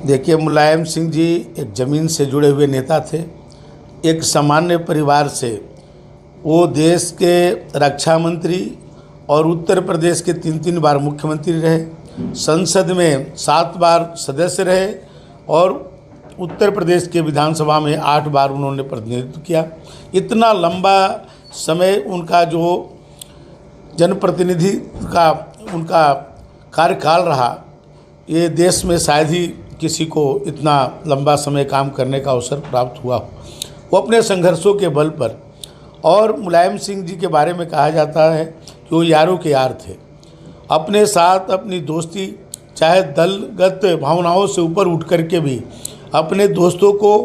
देखिए, मुलायम सिंह जी एक ज़मीन से जुड़े हुए नेता थे। एक सामान्य परिवार से वो देश के रक्षा मंत्री और उत्तर प्रदेश के 3 बार मुख्यमंत्री रहे, संसद में 7 बार सदस्य रहे और उत्तर प्रदेश के विधानसभा में 8 बार उन्होंने प्रतिनिधित्व किया। इतना लंबा समय उनका जो जनप्रतिनिधि का उनका कार्यकाल रहा, ये देश में शायद ही किसी को इतना लंबा समय काम करने का अवसर प्राप्त हुआ हो। वो अपने संघर्षों के बल पर, और मुलायम सिंह जी के बारे में कहा जाता है कि वो यारों के यार थे। अपने साथ अपनी दोस्ती, चाहे दलगत भावनाओं से ऊपर उठ कर के भी अपने दोस्तों को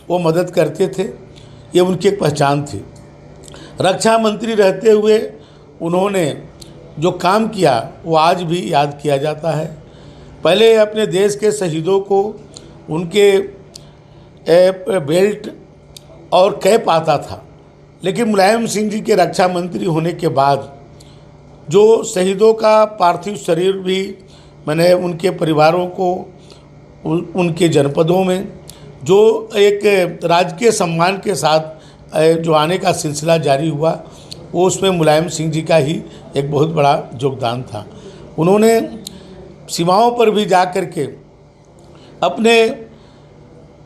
वो मदद करते थे, ये उनकी एक पहचान थी। रक्षा मंत्री रहते हुए उन्होंने जो काम किया वो आज भी याद किया जाता है। पहले अपने देश के शहीदों को उनके बेल्ट और कैप आता था, लेकिन मुलायम सिंह जी के रक्षा मंत्री होने के बाद जो शहीदों का पार्थिव शरीर भी मैंने उनके परिवारों को उनके जनपदों में जो एक राजकीय सम्मान के साथ जो आने का सिलसिला जारी हुआ, वो उसमें मुलायम सिंह जी का ही एक बहुत बड़ा योगदान था। उन्होंने सीमाओं पर भी जा कर के अपने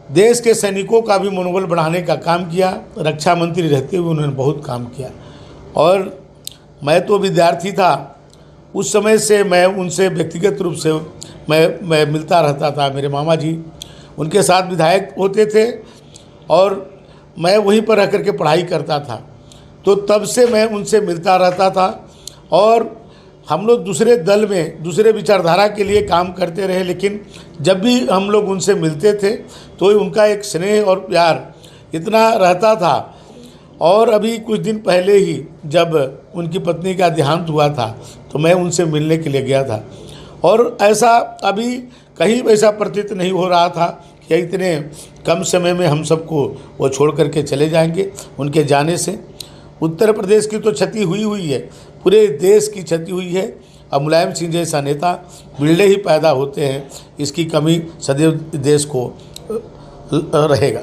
देश के सैनिकों का भी मनोबल बढ़ाने का काम किया। रक्षा मंत्री रहते हुए उन्होंने बहुत काम किया। और मैं तो विद्यार्थी था उस समय से, मैं उनसे व्यक्तिगत रूप से मैं मिलता रहता था। मेरे मामा जी उनके साथ विधायक होते थे और मैं वहीं पर रह कर के पढ़ाई करता था, तो तब से मैं उनसे मिलता रहता था। और हम लोग दूसरे दल में दूसरे विचारधारा के लिए काम करते रहे, लेकिन जब भी हम लोग उनसे मिलते थे तो उनका एक स्नेह और प्यार इतना रहता था। और अभी कुछ दिन पहले ही जब उनकी पत्नी का देहांत हुआ था तो मैं उनसे मिलने के लिए गया था, और ऐसा अभी कहीं वैसा प्रतीत नहीं हो रहा था कि इतने कम समय में हम सबको वो छोड़ करके चले जाएंगे। उनके जाने से उत्तर प्रदेश की तो क्षति हुई है, पूरे देश की क्षति हुई है। अब मुलायम सिंह जैसा नेता मिलने ही पैदा होते हैं, इसकी कमी सदैव देश को रहेगा।